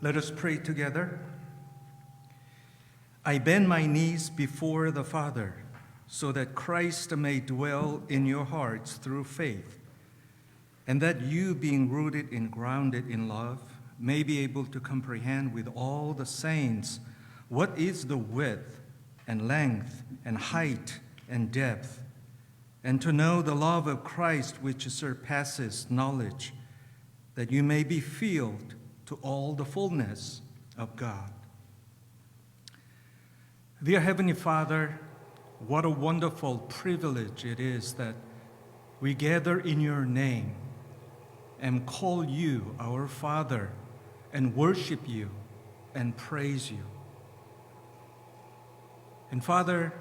Let us pray together. I bend my knees before the Father, so that Christ may dwell in your hearts through faith, and that you, being rooted and grounded in love, may be able to comprehend with all the saints what is the width and length and height and depth, and to know the love of Christ which surpasses knowledge, that you may be filled to all the fullness of God. Dear Heavenly Father, what a wonderful privilege it is that we gather in your name and call you our Father and worship you and praise you. And Father,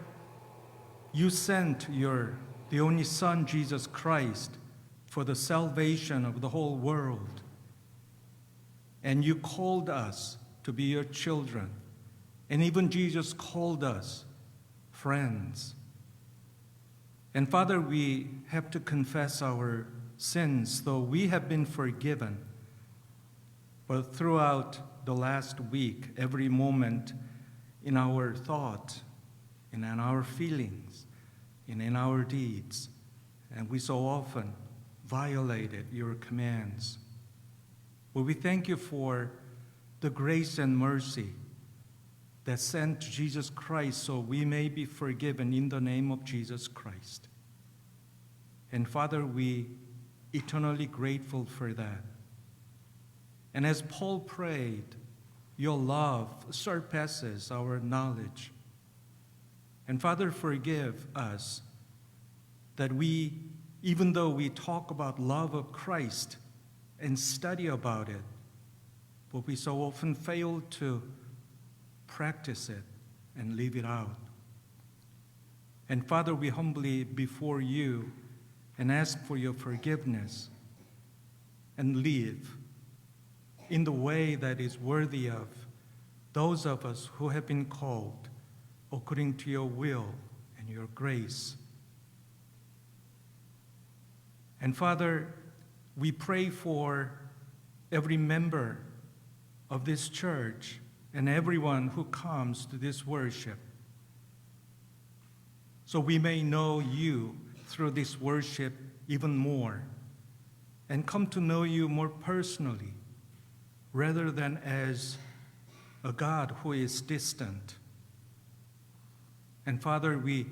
you sent the only Son, Jesus Christ, for the salvation of the whole world. And you called us to be your children. And even Jesus called us friends. And Father, we have to confess our sins, though we have been forgiven. But throughout the last week, every moment in our thought, and in our feelings, and in our deeds, and we so often violated your commands. But we thank you for the grace and mercy that sent Jesus Christ so we may be forgiven in the name of Jesus Christ. And Father, we eternally grateful for that. And as Paul prayed, your love surpasses our knowledge. And Father, forgive us that we, even though we talk about love of Christ and study about it, but we so often fail to practice it and live it out. And Father, we humbly before you and ask for your forgiveness and live in the way that is worthy of those of us who have been called according to your will and your grace. And Father, we pray for every member of this church and everyone who comes to this worship, so we may know you through this worship even more and come to know you more personally rather than as a God who is distant. And Father, we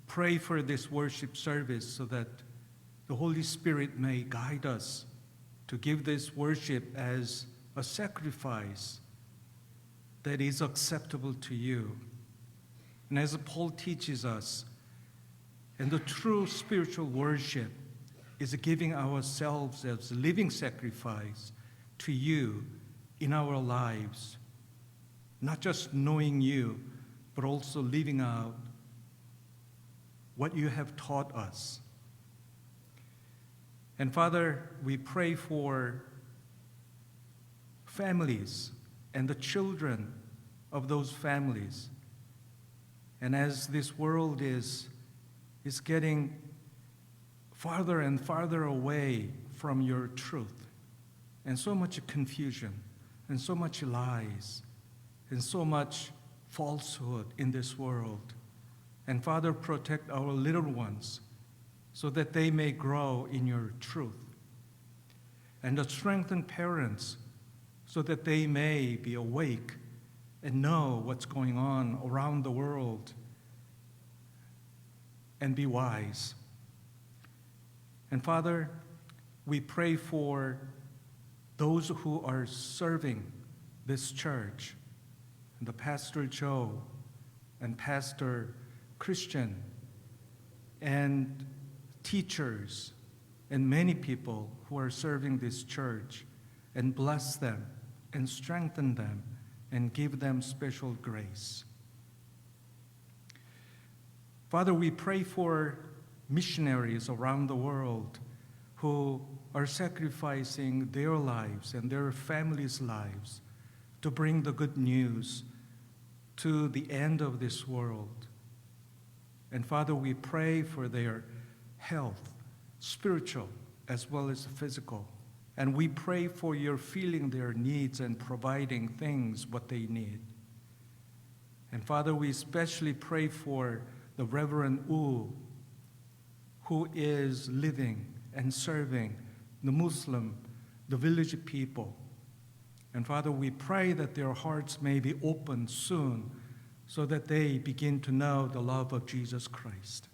pray for this worship service so that the Holy Spirit may guide us to give this worship as a sacrifice that is acceptable to you. And as Paul teaches us, and the true spiritual worship is giving ourselves as a living sacrifice to you in our lives, not just knowing you, but also living out what you have taught us. And Father, we pray for families and the children of those families. And as this world is getting farther and farther away from your truth, and so much confusion, and so much lies, and so much falsehood in this world. And Father, protect our little ones so that they may grow in your truth. And strengthen parents so that they may be awake and know what's going on around the world and be wise. And Father, we pray for those who are serving this church, and the Pastor Joe and Pastor Christian and teachers and many people who are serving this church, and bless them and strengthen them and give them special grace. Father, we pray for missionaries around the world who are sacrificing their lives and their families' lives to bring the good news to the end of this world. And Father, we pray for their health, spiritual as well as physical, And we pray for your filling their needs and providing things what they need. And Father, we especially pray for the Reverend Wu, who is living and serving the Muslim, the village people. And Father, we pray that their hearts may be opened soon so that they begin to know the love of Jesus Christ.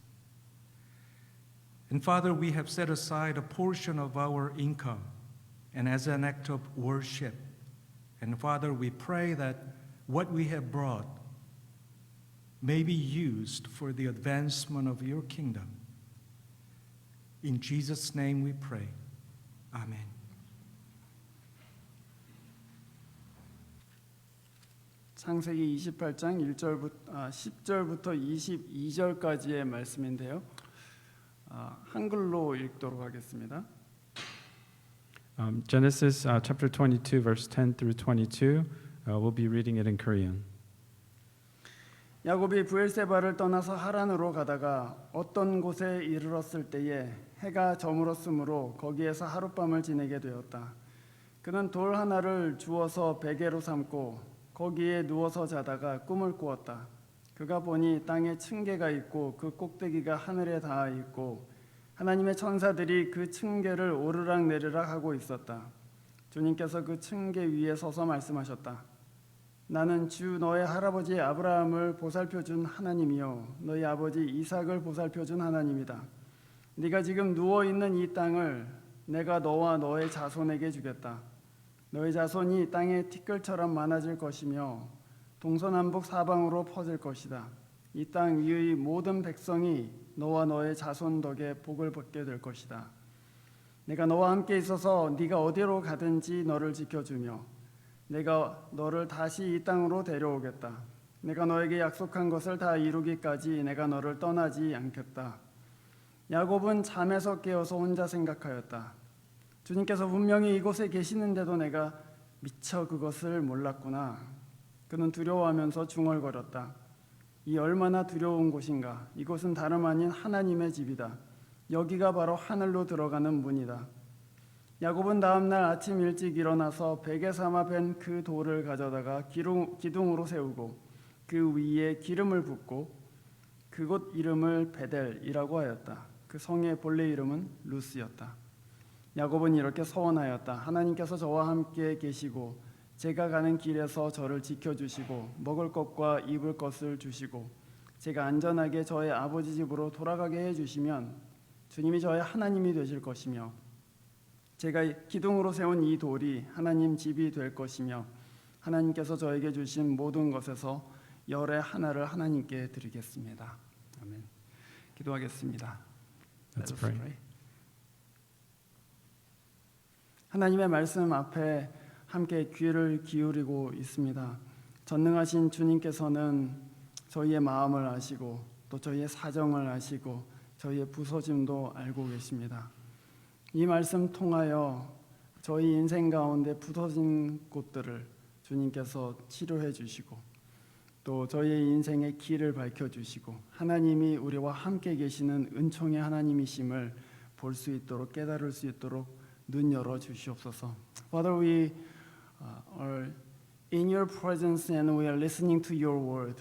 And Father, we have set aside a portion of our income and as an act of worship. And Father, we pray that what we have brought may be used for the advancement of your kingdom. In Jesus' name we pray. Amen. 창세기 28장 10절부터 22절까지의 말씀인데요. 한글로 읽도록 하겠습니다. Genesis chapter 22, verse 10 through 22. We'll be reading it in Korean. 야곱이 브엘세바를 떠나서 하란으로 가다가 어떤 곳에 이르렀을 때에 해가 저물었으므로 거기에서 하룻밤을 지내게 되었다. 그는 돌 하나를 주워서 베개로 삼고 거기에 누워서 자다가 꿈을 꾸었다. 그가 보니 땅에 층계가 있고 그 꼭대기가 하늘에 닿아 있고 하나님의 천사들이 그 층계를 오르락 내리락 하고 있었다. 주님께서 그 층계 위에 서서 말씀하셨다. 나는 주 너의 할아버지 아브라함을 보살펴준 하나님이요 너희 아버지 이삭을 보살펴준 하나님이다. 네가 지금 누워있는 이 땅을 내가 너와 너의 자손에게 주겠다. 너희 자손이 땅의 티끌처럼 많아질 것이며 동서남북 사방으로 퍼질 것이다. 이 땅 위의 모든 백성이 너와 너의 자손 덕에 복을 받게 될 것이다. 내가 너와 함께 있어서 네가 어디로 가든지 너를 지켜주며 내가 너를 다시 이 땅으로 데려오겠다. 내가 너에게 약속한 것을 다 이루기까지 내가 너를 떠나지 않겠다. 야곱은 잠에서 깨어서 혼자 생각하였다. 주님께서 분명히 이곳에 계시는데도 내가 미처 그것을 몰랐구나. 그는 두려워하면서 중얼거렸다. 이 얼마나 두려운 곳인가. 이곳은 다름 아닌 하나님의 집이다. 여기가 바로 하늘로 들어가는 문이다. 야곱은 다음 날 아침 일찍 일어나서 베개 삼아 벤 그 돌을 가져다가 기둥으로 세우고 그 위에 기름을 붓고 그곳 이름을 베델이라고 하였다. 그 성의 본래 이름은 루스였다. 야곱은 이렇게 서원하였다. 하나님께서 저와 함께 계시고 제가 가는 길에서 저를 지켜주시고 먹을 것과 입을 것을 주시고 제가 안전하게 저의 아버지 집으로 돌아가게 해주시면 주님이 저의 하나님이 되실 것이며 제가 기둥으로 세운 이 돌이 하나님 집이 될 것이며 하나님께서 저에게 주신 모든 것에서 열의 하나를 하나님께 드리겠습니다. 아멘. 기도하겠습니다. Let's pray. 하나님의 말씀 앞에 함께 귀를 기울이고 있습니다. 전능하신 주님께서는 저희의 마음을 아시고 또 저희의 사정을 아시고 저희의 부서짐도 알고 계십니다. 이 말씀 통하여 저희 인생 가운데 부서진 곳들을 주님께서 치료해 주시고 또 저희의 인생의 길을 밝혀주시고 하나님이 우리와 함께 계시는 은총의 하나님이심을 볼 수 있도록 깨달을 수 있도록 눈 열어 주시옵소서. Father, we are in your presence and we are listening to your word.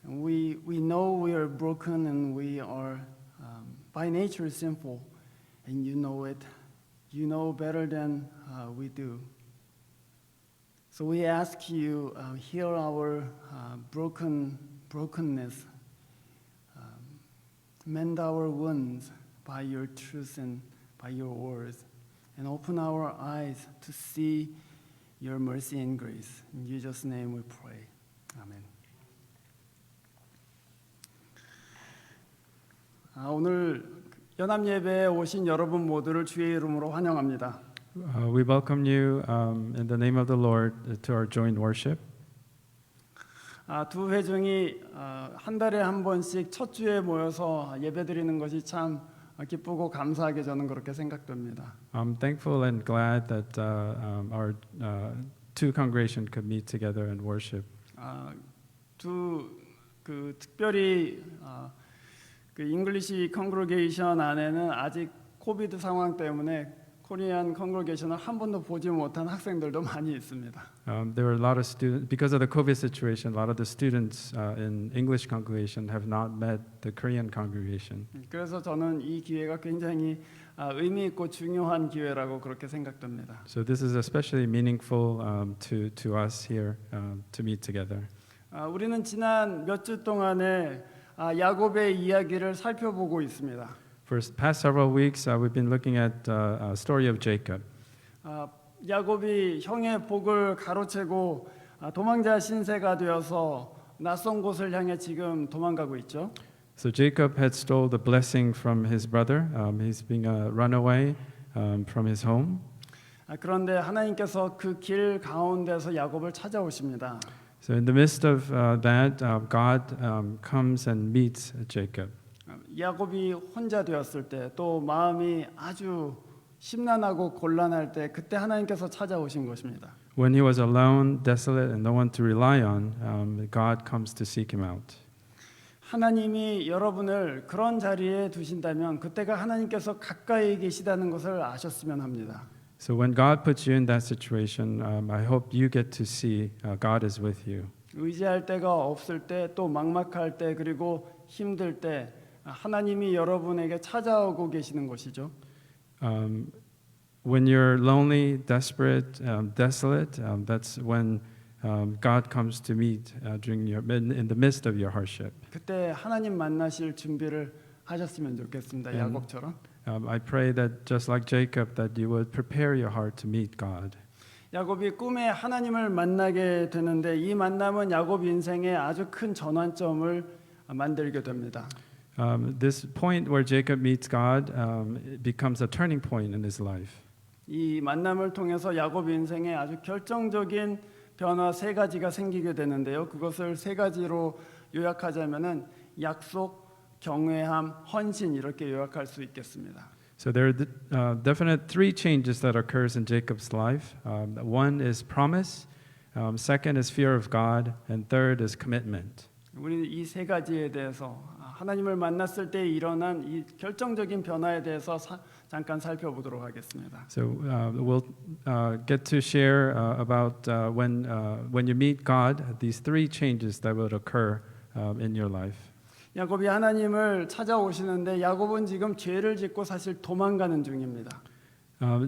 And we know we are broken and we are by nature sinful, and you know it. You know better than we do. So we ask you, heal our brokenness, mend our wounds by your truth and by your words, and open our eyes to see your mercy and grace. In Jesus' name we pray. Amen. 오늘 연합 예배에 오신 여러분 모두를 주의 이름으로 환영합니다. We welcome you in the name of the Lord to our joint worship. 두 회중이 한 달에 한 번씩 첫 주에 모여서 예배드리는 것이 참 기쁘고 감사하게 저는 그렇게 생각됩니다. I'm thankful and glad that our two congregations could meet together and worship. 특별히 그 잉글리시 컨그레게이션 안에는 아직 코비드 상황 때문에 코리안 컨그레게이션을 한 번도 보지 못한 학생들도 많이 있습니다. There were a lot of students, because of the COVID situation, a lot of the students in English congregation have not met the Korean congregation. 그래서 저는 이 기회가 굉장히 의미 있고 중요한 기회라고 그렇게 생각됩니다. So this is especially meaningful to us here to meet together. 우리는 지난 몇 주 동안에 야곱의 이야기를 살펴보고 있습니다. For the past several weeks, we've been looking at a story of Jacob. 야곱이 형의 복을 가로채고 도망자 신세가 되어서 낯선 곳을 향해 지금 도망가고 있죠. So Jacob had stole the blessing from his brother. He's being a runaway from his home. 그런데 하나님께서 그 길 가운데서 야곱을 찾아오십니다. So in the midst of that, God comes and meets Jacob. 야곱이 혼자 되었을 때 또 마음이 아주 심란하고 곤란할 때 그때 하나님께서 찾아오신 것입니다. When he was alone, desolate, and no one to rely on, God comes to seek him out. 하나님이 여러분을 그런 자리에 두신다면 그때가 하나님께서 가까이 계시다는 것을 아셨으면 합니다. So when God puts you in that situation, I hope you get to see God is with you. 의지할 데가 없을 때 또 막막할 때 그리고 힘들 때 하나님이 여러분에게 찾아오고 계시는 것이죠. When you're lonely, desperate, desolate, that's when God comes to meet in the midst of your hardship. 그때 하나님 만나실 준비를 하셨으면 좋겠습니다. 야곱처럼. I pray that just like Jacob, that you would prepare your heart to meet God. 야곱이 꿈에 하나님을 만나게 되는데 이 만남은 야곱 인생의 아주 큰 전환점을 만들게 됩니다. This point where Jacob meets God it becomes a turning point in his life. 이 만남을 통해서 야곱 인생에 아주 결정적인 변화 세 가지가 생기게 되는데요. 그것을 세 가지로 요약하자면은 약속, 경외함, 헌신 이렇게 요약할 수 있겠습니다. So there are definite three changes that occurs in Jacob's life. One is promise, second is fear of God, and third is commitment. 우리 이 세 가지에 대해서 하나님을 만났을 때 일어난 이 결정적인 변화에 대해서 잠깐 살펴보도록 하겠습니다. So we'll get to share about when you meet God, these three changes that will occur in your life. 야곱이 하나님을 찾아오시는데 야곱은 지금 죄를 짓고 사실 도망가는 중입니다.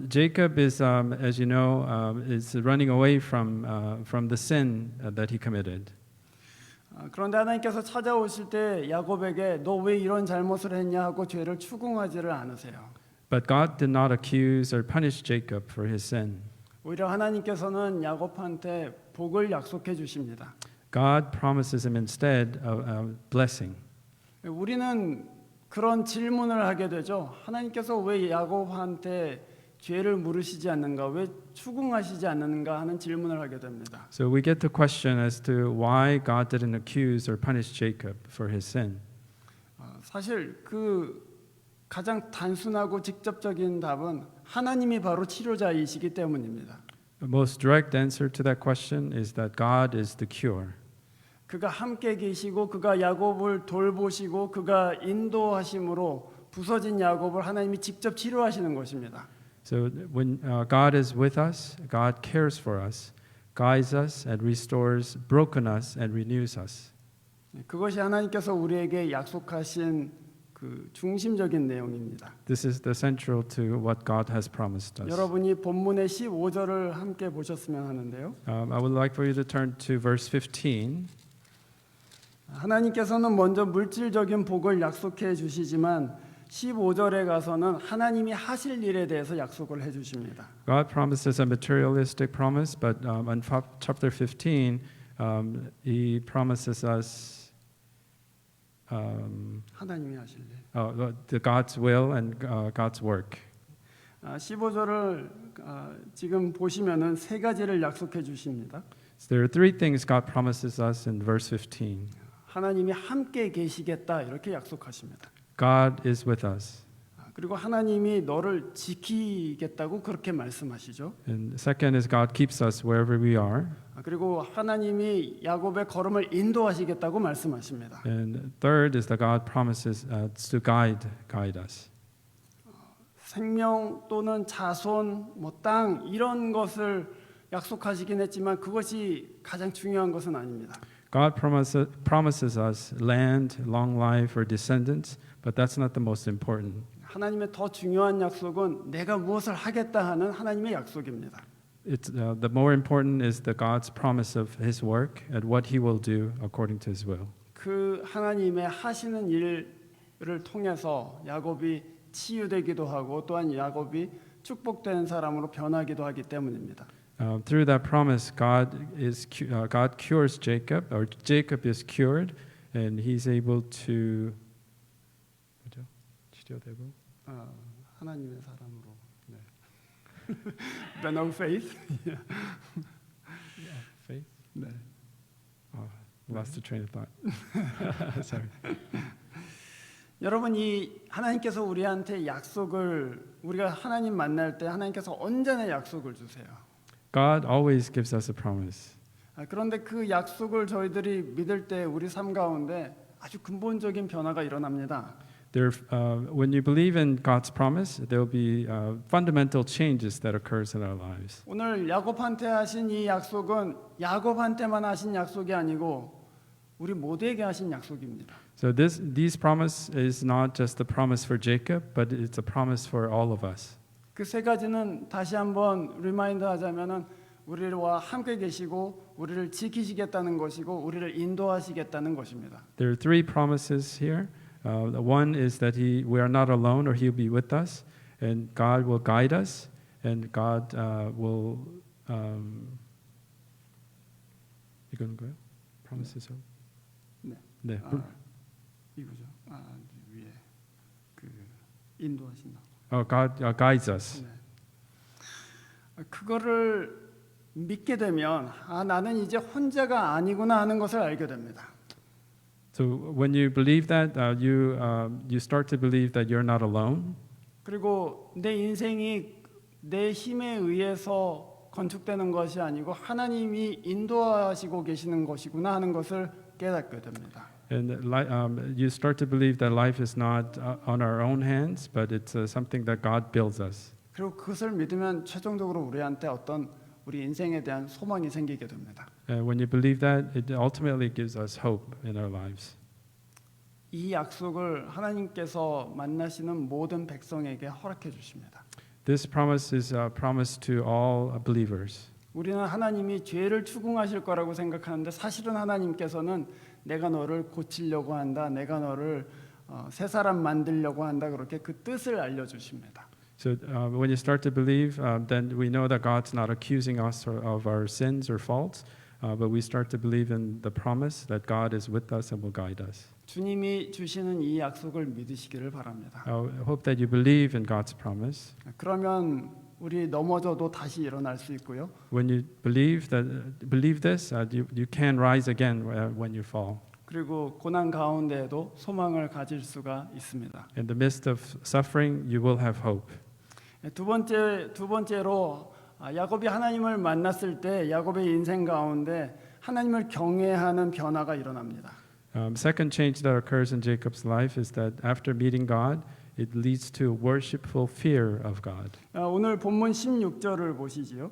Jacob is, as you know, is running away from the sin that he committed. 그런데 하나님께서 찾아오실 때 야곱에게 너 왜 이런 잘못을 했냐 하고 죄를 추궁하지를 않으세요. But God did not accuse or punish Jacob for his sin. 오히려 하나님께서는 야곱한테 복을 약속해 주십니다. God promises him instead a blessing. 우리는 그런 질문을 하게 되죠. 하나님께서 왜 야곱한테 죄를 물으시지 않는가, 왜 추궁하시지 않는가 하는 질문을 하게 됩니다. So we get the question as to why God didn't accuse or punish Jacob for his sin. 사실 그 가장 단순하고 직접적인 답은 하나님이 바로 치료자이시기 때문입니다. The most direct answer to that question is that God is the cure. 그가 함께 계시고 그가 야곱을 돌보시고 그가 인도하심으로 부서진 야곱을 하나님이 직접 치료하시는 것입니다. So when God is with us, God cares for us, guides us and restores broken us and renews us. 그것이 하나님께서 우리에게 약속하신 그 중심적인 내용입니다. This is the central to what God has promised us. 여러분이 본문의 15절을 함께 보셨으면 하는데요. I would like for you to turn to verse 15. 하나님께서는 먼저 물질적인 복을 약속해 주시지만 15절에 가서는 하나님이 하실 일에 대해서 약속을 해 주십니다. God promises a materialistic promise, but in chapter 15, He promises us 하나님이 하실 일. the God's will and God's work. 15절을 지금 보시면은 세 가지를 약속해 주십니다. So there are three things God promises us in verse 15. 하나님이 함께 계시겠다 이렇게 약속하십니다. God is with us. 그리고 하나님이 너를 지키겠다고 그렇게 말씀하시죠. And second is God keeps us wherever we are. 그리고 하나님이 야곱의 걸음을 인도하시겠다고 말씀하십니다. And third is that God promises to guide us. 생명 또는 자손, 뭐 땅 이런 것을 약속하시긴 했지만 그것이 가장 중요한 것은 아닙니다. God promises us land, long life, or descendants, but that's not the most important. 하나님의 더 중요한 약속은 내가 무엇을 하겠다 하는 하나님의 약속입니다. The more important is the God's promise of His work and what He will do according to His will. 그 하나님의 하시는 일을 통해서 야곱이 치유되기도 하고 또한 야곱이 축복된 사람으로 변하기도 하기 때문입니다. Through that promise, God cures Jacob, or Jacob is cured, and he's able to. 뭐죠? 치료되고. 하나님의 사람으로. 네. The no faith. Faith. 네. Lost the train of thought. Sorry. 여러분 이 하나님께서 우리한테 약속을 우리가 하나님 만날 때 하나님께서 언제나 약속을 주세요. God always gives us a promise. 그런데 그 약속을 저희들이 믿을 때 우리 삶 가운데 아주 근본적인 변화가 일어납니다. When you believe in God's promise, there will be fundamental changes that occurs in our lives. 오늘 야곱한테 하신 이 약속은 야곱한테만 하신 약속이 아니고 우리 모두에게 하신 약속입니다. So these promise is not just a promise for Jacob, but it's a promise for all of us. 그 세 가지는 다시 한번 리마인드 하자면은 우리와 함께 계시고 우리를 지키시겠다는 것이고 우리를 인도하시겠다는 것입니다. There are three promises here. One is that we are not alone, or He'll be with us, and God will guide us, and God will. 이건 거요? Promises. 네. 네. 이거죠. 위에 그 인도하신다. God guides us. 네. 그거를 믿게 되면 나는 이제 혼자가 아니구나 하는 것을 알게 됩니다. So when you believe that, you start to believe that you're not alone. 그리고 내 인생이 내 힘에 의해서 건축되는 것이 아니고 하나님이 인도하시고 계시는 것이구나 하는 것을 깨닫게 됩니다. And you start to believe that life is not on our own hands, but it's something that God builds us. 그리고 그것을 믿으면 최종적으로 우리한테 어떤 우리 인생에 대한 소망이 생기게 됩니다. When you believe that, it ultimately gives us hope in our lives. 이 약속을 하나님께서 만나시는 모든 백성에게 허락해 주십니다. This promise is a promise to all believers. 우리는 하나님이 죄를 추궁하실 거라고 생각하는데 사실은 하나님께서는 내가 너를 고치려고 한다, 내가 너를 새 사람 만들려고 한다 그렇게 그 뜻을 알려주십니다. So when you start to believe, then we know that God's not accusing us of our sins or faults, but we start to believe in the promise that God is with us and will guide us. 주님이 주시는 이 약속을 믿으시기를 바랍니다. I hope that you believe in God's promise. 그러면 우리 넘어져도 다시 일어날 수 있고요. When you believe this, you can rise again when you fall. 그리고 고난 가운데에도 소망을 가질 수가 있습니다. In the midst of suffering, you will have hope. 두 번째로 야곱이 하나님을 만났을 때 야곱의 인생 가운데 하나님을 경외하는 변화가 일어납니다. Second change that occurs in Jacob's life is that after meeting God, it leads to worshipful fear of God. 오늘 본문 16절을 보시지요.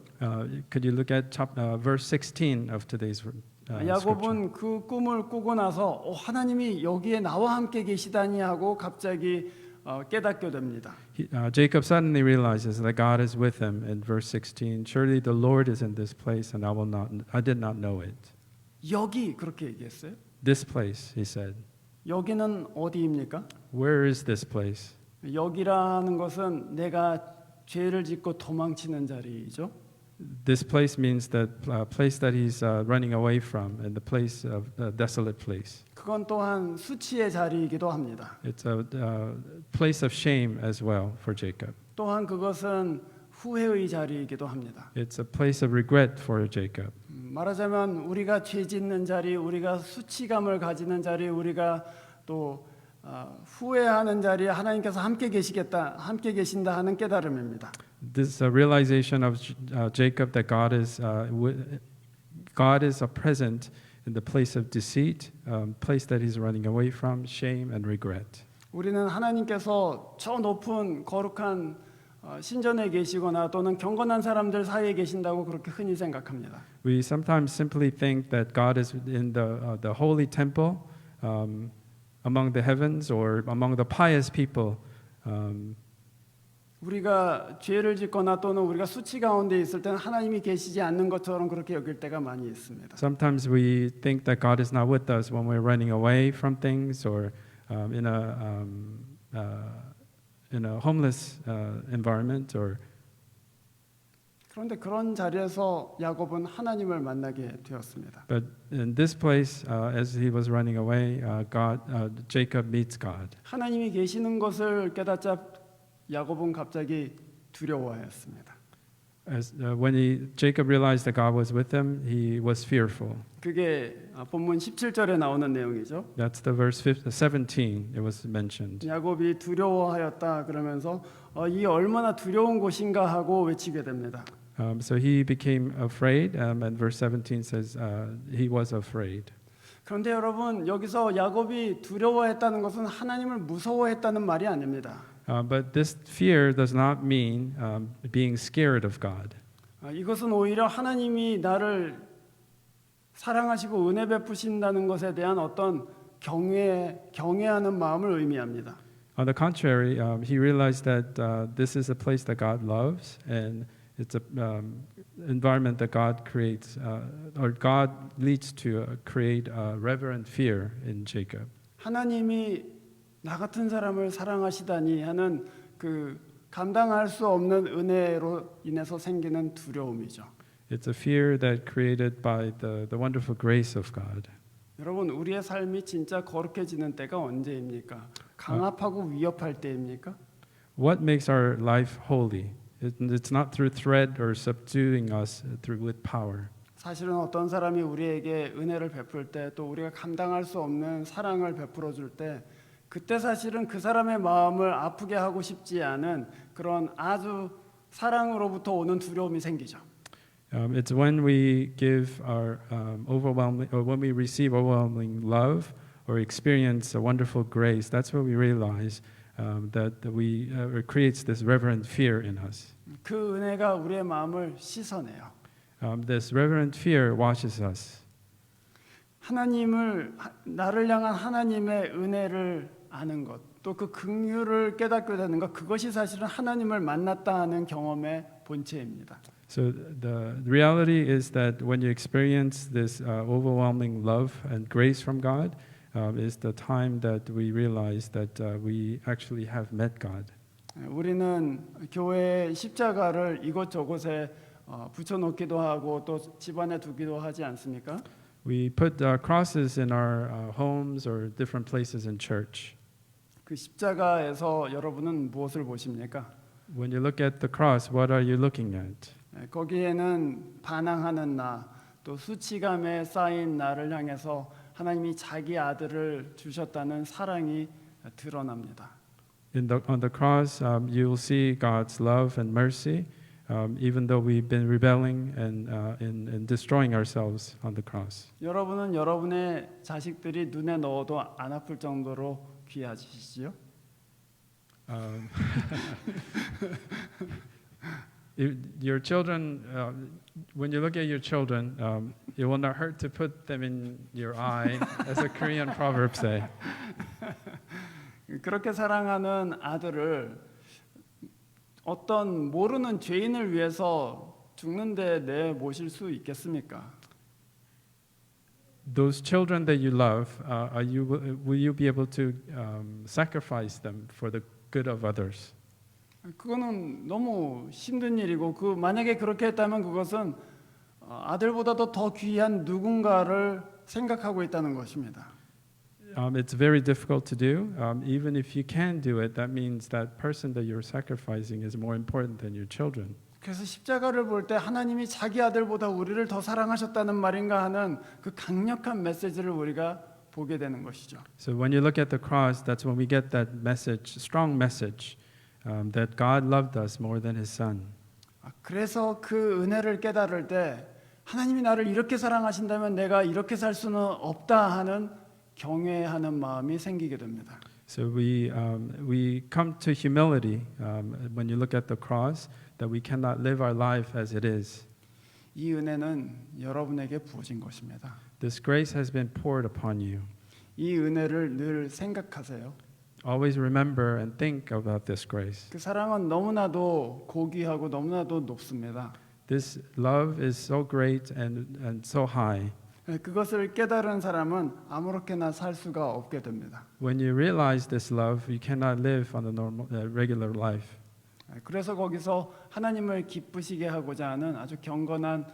Could you look at verse 16 of today's scripture? 야곱은 그 꿈을 꾸고 나서 하나님이 여기에 나와 함께 계시다니 하고 갑자기 깨닫게 됩니다. Jacob suddenly realizes that God is with him in verse 16. Surely the Lord is in this place, and I did not know it. 여기 그렇게 얘기했어요. This place, he said. 여기는 어디입니까? Where is this place? 여기라는 것은 내가 죄를 짓고 도망치는 자리이죠. This place means the place that he's running away from, and the place of the desolate place. 그건 또한 수치의 자리이기도 합니다. It's a place of shame as well for Jacob. 또한 그것은 후회의 자리이기도 합니다. It's a place of regret for Jacob. 말하자면 우리가 죄 짓는 자리, 우리가 수치감을 가지는 자리, 우리가 또 후회하는 자리에 하나님께서 함께 계신다 하는 깨달음입니다. This realization of Jacob that God is present in the place of deceit, place that he's running away from, shame and regret. 우리는 하나님께서 저 높은 거룩한 신전에 계시거나 또는 경건한 사람들 사이에 계신다고 그렇게 흔히 생각합니다. We sometimes simply think that God is in the holy temple among the heavens or among the pious people. 우리가 죄를 짓거나 또는 우리가 수치 가운데 있을 때는 하나님이 계시지 않는 것처럼 그렇게 여길 때가 많이 있습니다. Sometimes we think that God is not with us when we're running away from things or in a homeless environment or. 그런데 그런 자리에서 야곱은 하나님을 만나게 되었습니다. But in this place, as he was running away, Jacob meets God. 하나님이 계시는 것을 깨닫자 야곱은 갑자기 두려워하였습니다. When Jacob realized that God was with him, he was fearful. 그게 본문 17절에 나오는 내용이죠. That's the verse 17. It was mentioned. 야곱이 두려워하였다 그러면서 이 얼마나 두려운 곳인가 하고 외치게 됩니다. So he became afraid, and verse 17 says he was afraid. 그런데 여러분 여기서 야곱이 두려워했다는 것은 하나님을 무서워했다는 말이 아닙니다. But this fear does not mean being scared of God. 이것은 오히려 하나님이 나를 사랑하시고 은혜 베푸신다는 것에 대한 어떤 경외하는 마음을 의미합니다. On the contrary, he realized that this is a place that God loves, and it's an environment that God creates, or God leads to create reverent fear in Jacob. 하나님이 나 같은 사람을 사랑하시다니 하는 그 감당할 수 없는 은혜로 인해서 생기는 두려움이죠. It's a fear that created by the wonderful grace of God. 여러분 우리의 삶이 진짜 거룩해지는 때가 언제입니까? 강압하고 위협할 때입니까? What makes our life holy? It's not through threat or subduing us with power. 사실은 어떤 사람이 우리에게 은혜를 베풀 때 또 우리가 감당할 수 없는 사랑을 베풀어 줄 때 그때 사실은 그 사람의 마음을 아프게 하고 싶지 않은 그런 아주 사랑으로부터 오는 두려움이 생기죠. It's when we give our overwhelming, or when we receive overwhelming love or experience a wonderful grace. That's when we realize that it creates this reverent fear in us. 그 은혜가 우리의 마음을 씻어내요. This reverent fear washes us. 나를 향한 하나님의 은혜를 아는 것, 또 그 긍휼을 깨닫게 되는 것, 그것이 사실은 하나님을 만났다 하는 경험의 본체입니다. So the reality is that when you experience this overwhelming love and grace from God, is the time that we realize that we actually have met God. 우리는 교회의 십자가를 이곳저곳에 붙여놓기도 하고 또 집안에 두기도 하지 않습니까? We put crosses in our homes or different places in church. 그 십자가에서 여러분은 무엇을 보십니까? When you look at the cross, what are you looking at? 거기에는 반항하는 나, 또 수치감에 쌓인 나를 향해서 하나님이 자기 아들을 주셨다는 사랑이 드러납니다. On the cross, you will see God's love and mercy, even though we've been rebelling and destroying ourselves on the cross. 여러분은 여러분의 자식들이 눈에 넣어도 안 아플 정도로 귀하시지요? Your children, when you look at your children, it will not hurt to put them in your eye, as a Korean proverb say. 그렇게 사랑하는 아들을 어떤 모르는 죄인을 위해서 죽는데 내모실 수 있겠습니까? Those children that you love, will you be able to sacrifice them for the good of others? 그거는 너무 힘든 일이고 만약에 그렇게 했다면 그것은 아들보다도 더 귀한 누군가를 생각하고 있다는 것입니다. It's very difficult to do. Even if you can do it, that means that person that you're sacrificing is more important than your children. 그래서 십자가를 볼 때 하나님이 자기 아들보다 우리를 더 사랑하셨다는 말인가 하는 그 강력한 메시지를 우리가 보게 되는 것이죠. So when you look at the cross, that's when we get that message, strong message, that God loved us more than His Son. 그래서 그 은혜를 깨달을 때 하나님이 나를 이렇게 사랑하신다면 내가 이렇게 살 수는 없다 하는 경외하는 마음이 생기게 됩니다. So we come to humility when you look at the cross, that we cannot live our life as it is. 이 은혜는 여러분에게 부어진 것입니다. This grace has been poured upon you. 이 은혜를 늘 생각하세요. Always remember and think about this grace. 그 사랑은 너무나도 고귀하고 너무나도 높습니다. This love is so great and so high. 그것을 깨달은 사람은 아무렇게나 살 수가 없게 됩니다. When you realize this love, you cannot live on the regular life. 그래서 거기서 하나님을 기쁘시게 하고자 하는 아주 경건한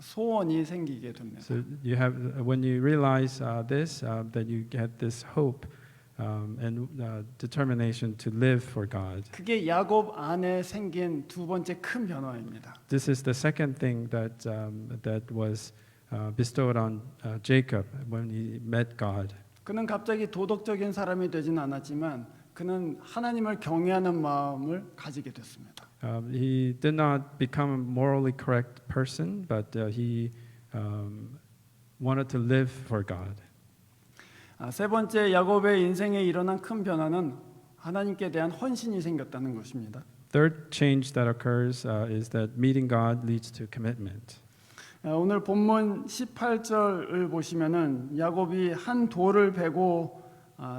소원이 생기게 됩니다. So you have, when you realize this, that you get this hope and determination to live for God. 그게 야곱 안에 생긴 두 번째 큰 변화입니다. This is the second thing that that was bestowed on Jacob when he met God. 그는 갑자기 도덕적인 사람이 되진 않았지만 그는 하나님을 경외하는 마음을 가지게 됐습니다. He did not become a morally correct person, but he wanted to live for God. 세 번째 야곱의 인생에 일어난 큰 변화는 하나님께 대한 헌신이 생겼다는 것입니다. Third change that occurs is that meeting God leads to commitment. 오늘 본문 18절을 보시면은 야곱이 한 돌을 베고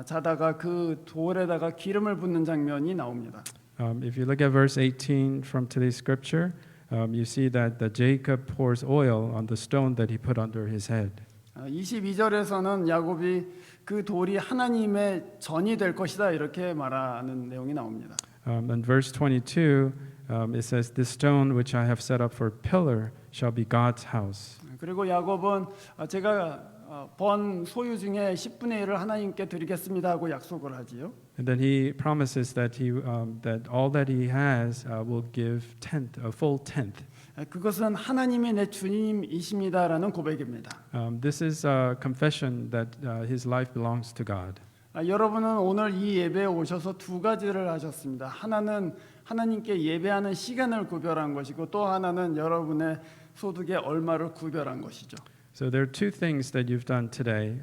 자다가 그 돌에다가 기름을 붓는 장면이 나옵니다. If you look at verse 18 from today's scripture, you see that Jacob pours oil on the stone that he put under his head. 22절에서는 야곱이 그 돌이 하나님의 전이 될 것이다 이렇게 말하는 내용이 나옵니다. In verse 22, it says, "This stone which I have set up for pillar shall be God's house." 그리고 야곱은 제가 번 소유 중에 10분의 1을 하나님께 드리겠습니다 하고 약속을 하지요. And then he promises that that all that he has will give a full tenth. 그것은 하나님이 내 주님이십니다라는 고백입니다. This is a confession that his life belongs to God. 여러분은 오늘 이 예배에 오셔서 두 가지를 하셨습니다. 하나는 하나님께 예배하는 시간을 구별한 것이고 또 하나는 여러분의 소득의 얼마를 구별한 것이죠. So there are two things that you've done today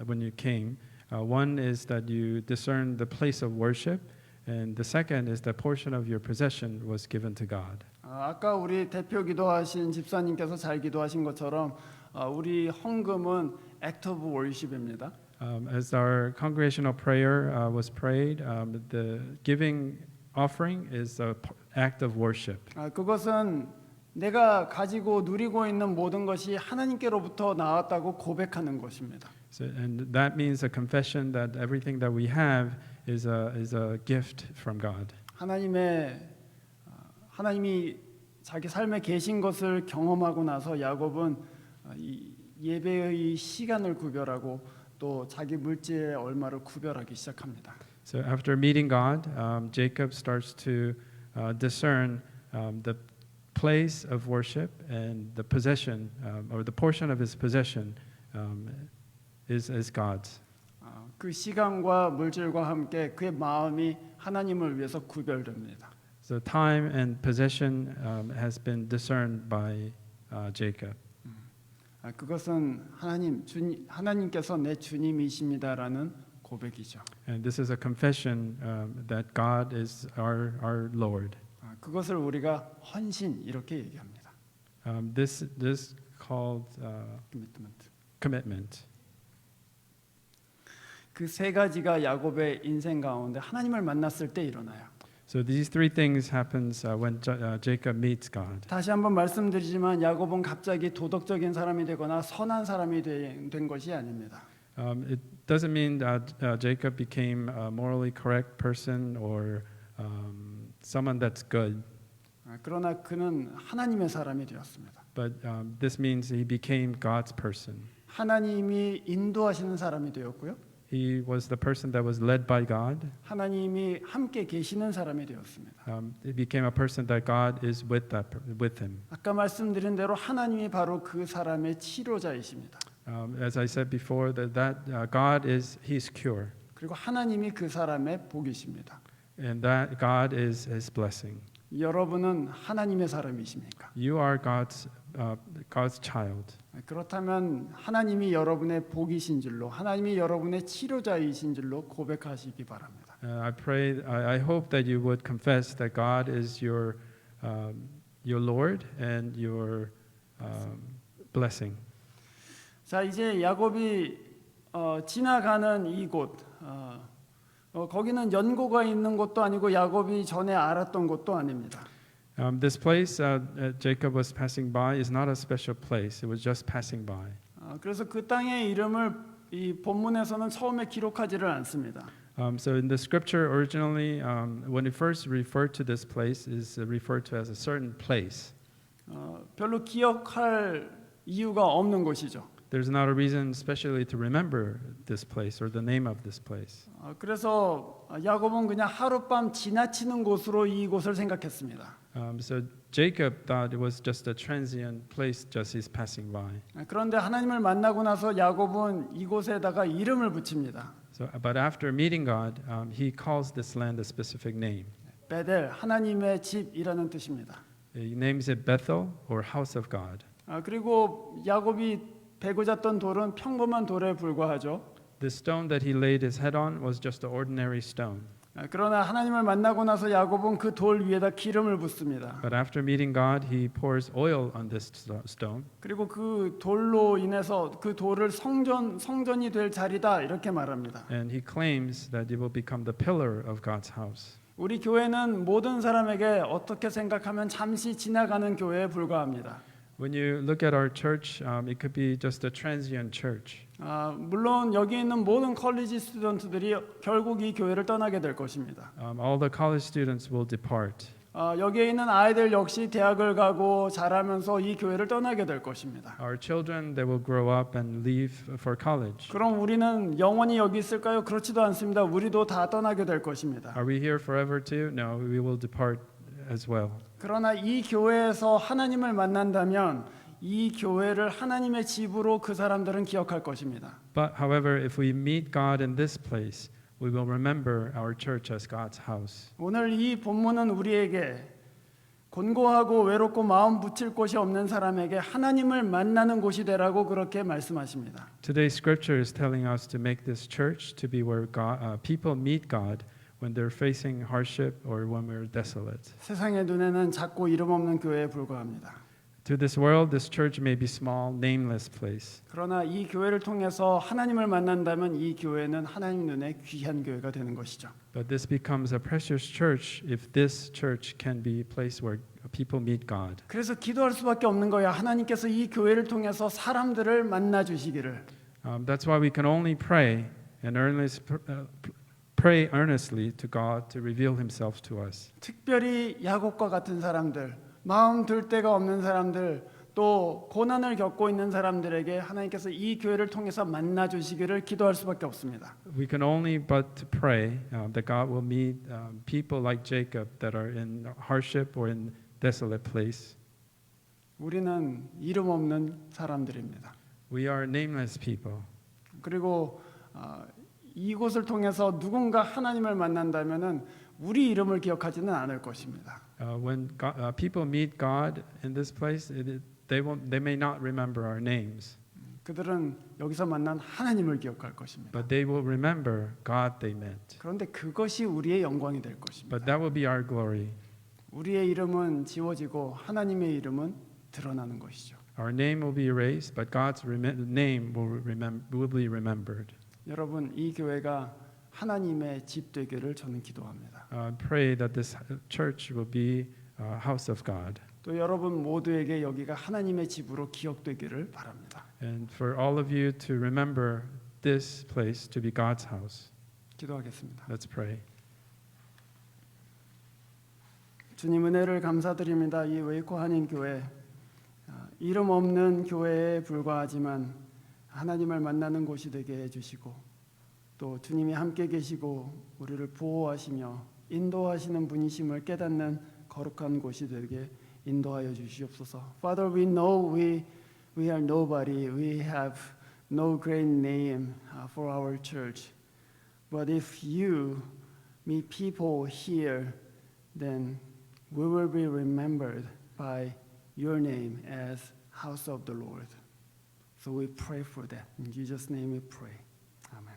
when you came. One is that you discerned the place of worship, and the second is that portion of your possession was given to God. 아까 우리 대표 기도하신 집사님께서 잘 기도하신 것처럼 우리 헌금은 act of worship입니다. As our congregational prayer was prayed, the giving offering is an act of worship. 그것은 내가 가지고 누리고 있는 모든 것이 하나님께로부터 나왔다고 고백하는 것입니다. So, and that means a confession that everything that we have is a gift from God. 하나님이 자기 삶에 계신 것을 경험하고 나서 야곱은 이 예배의 시간을 구별하고 또 자기 물질의 얼마를 구별하기 시작합니다. So after meeting God, Jacob starts to discern the place of worship and the possession or the portion of his possession is God's. 그 시간과 물질과 함께 그의 마음이 하나님을 위해서 구별됩니다. So time and possession has been discerned by Jacob. 그것은 하나님께서 내 주님이십니다라는 고백이죠. And this is a confession that God is our Lord. 그것을 우리가 헌신 이렇게 얘기합니다. This called commitment. 그 세 가지가 야곱의 인생 가운데 하나님을 만났을 때 일어나요. So these three things happens when Jacob meets God. 다시 한번 말씀드리지만 야곱은 갑자기 도덕적인 사람이 되거나 선한 사람이 된 것이 아닙니다. It doesn't mean that Jacob became a morally correct person or someone that's good. 그러나 그는 하나님의 사람이 되었습니다. But this means he became God's person. 하나님이 인도하시는 사람이 되었고요. He was the person that was led by God. 하나님이 함께 계시는 사람이 되었습니다. He became a person that God is with him. 아까 말씀드린 대로 하나님이 바로 그 사람의 치료자이십니다. As I said before, that God is His cure, 그리고 하나님이 그 사람의 복이십니다. and that God is His blessing. 여러분은 하나님의 사람이십니까? You are God's God's child. 그렇다면 하나님이 여러분의 복이신 줄로, 하나님이 여러분의 치료자이신 줄로 고백하시기 바랍니다. I hope that you would confess that God is your Lord and your blessing. 자, 이제 야곱이 지나가는 이곳, 거기는 연고가 있는 곳도 아니고 야곱이 전에 알았던 곳도 아닙니다. This place Jacob was passing by is not a special place. It was just passing by. 그래서 그 땅의 이름을 이 본문에서는 처음에 기록하지를 않습니다. So in the scripture originally, when it first referred to this place, is referred to as a certain place. 별로 기억할 이유가 없는 곳이죠. There's not a reason, especially to remember this place or the name of this place. 그래서 야곱은 그냥 하룻밤 지나치는 곳으로 이곳을 생각했습니다. So Jacob thought it was just a transient place, just he's passing by. 그런데 하나님을 만나고 나서 야곱은 이곳에다가 이름을 붙입니다. So, but after meeting God, he calls this land a specific name. 베델, 하나님의 집이라는 뜻입니다. He names it Bethel or House of God. 그리고 야곱이 베고 잤던 돌은 평범한 돌에 불과하죠. The stone that he laid his head on was just an ordinary stone. 그러나 하나님을 만나고 나서 야곱은 그 돌 위에다 기름을 붓습니다. But after meeting God, he pours oil on this stone. 그리고 그 돌로 인해서 그 돌을 성전이 될 자리다 이렇게 말합니다. And he claims that it will become the pillar of God's house. 우리 교회는 모든 사람에게 어떻게 생각하면 잠시 지나가는 교회에 불과합니다. When you look at our church, it could be just a transient church. 물론 여기 있는 모든 컬리지 스튜던트들이 결국 이 교회를 떠나게 될 것입니다. All the college students will depart. 여기에 있는 아이들 역시 대학을 가고 자라면서 이 교회를 떠나게 될 것입니다. Our children, they will grow up and leave for college. 그럼 우리는 영원히 여기 있을까요? 그렇지도 않습니다. 우리도 다 떠나게 될 것입니다. Are we here forever too? No, we will depart as well. 그러나 이 교회에서 하나님을 만난다면 이 교회를 하나님의 집으로 그 사람들은 기억할 것입니다. But however, if we meet God in this place, we will remember our church as God's house. 오늘 이 본문은 우리에게 곤고하고 외롭고 마음 붙일 곳이 없는 사람에게 하나님을 만나는 곳이 되라고 그렇게 말씀하십니다. Today's scripture is telling us to make this church to be where people meet God when they're facing hardship or when we're desolate. 세상의 눈에는 작고 이름 없는 교회에 불과합니다. To this world, this church may be small, nameless place. 그러나 이 교회를 통해서 하나님을 만난다면 이 교회는 하나님 눈에 귀한 교회가 되는 것이죠. But this becomes a precious church if this church can be a place where people meet God. 그래서 기도할 수밖에 없는 거야. 하나님께서 이 교회를 통해서 사람들을 만나 주시기를. That's why we can only pray and pray earnestly to God to reveal Himself to us. 특별히 야곱과 같은 사람들, 마음 들 데가 없는 사람들, 또 고난을 겪고 있는 사람들에게 하나님께서 이 교회를 통해서 만나 주시기를 기도할 수밖에 없습니다. We can only but pray that God will meet people like Jacob that are in hardship or in desolate place. 우리는 이름 없는 사람들입니다. We are nameless people. 그리고 이곳을 통해서 누군가 하나님을 만난다면은 우리 이름을 기억하지는 않을 것입니다. When people meet God in this place, they may not remember our names, 그들은 여기서 만난 하나님을 기억할 것입니다. but they will remember God they met. 그런데 그것이 우리의 영광이 될 것입니다. But that will be our glory. 우리의 이름은 지워지고 하나님의 이름은 드러나는 것이죠. Our name will be erased, but God's name will be remembered. 여러분, 이 교회가 하나님의 집 되기를 저는 기도합니다. Pray that this church will be a house of God. 또 여러분 모두에게 여기가 하나님의 집으로 기억되기를 바랍니다. And for all of you to remember this place to be God's house. 기도하겠습니다. Let's pray. 주님 은혜를 감사드립니다. 이 웨이코 한인 교회 이름 없는 교회에 불과하지만 하나님을 만나는 곳이 되게 해주시고 또 주님이 함께 계시고 우리를 보호하시며 인도하시는 분이심을 깨닫는 거룩한 곳이 되게 인도하여 주시옵소서. Father, we know we are nobody. We have no great name for our church. But if you meet people here, then we will be remembered by your name as house of the Lord. So we pray for that. In Jesus' name we pray. 아멘.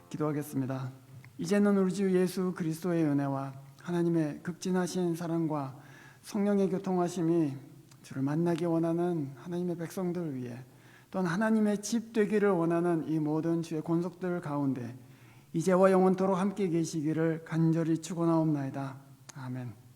기도하겠습니다. 이제는 우리 주 예수 그리스도의 은혜와 하나님의 극진하신 사랑과 성령의 교통하심이 주를 만나기 원하는 하나님의 백성들 위해 또한 하나님의 집 되기를 원하는 이 모든 주의 권속들 가운데 이제와 영원토록 함께 계시기를 간절히 축원하옵나이다. 아멘.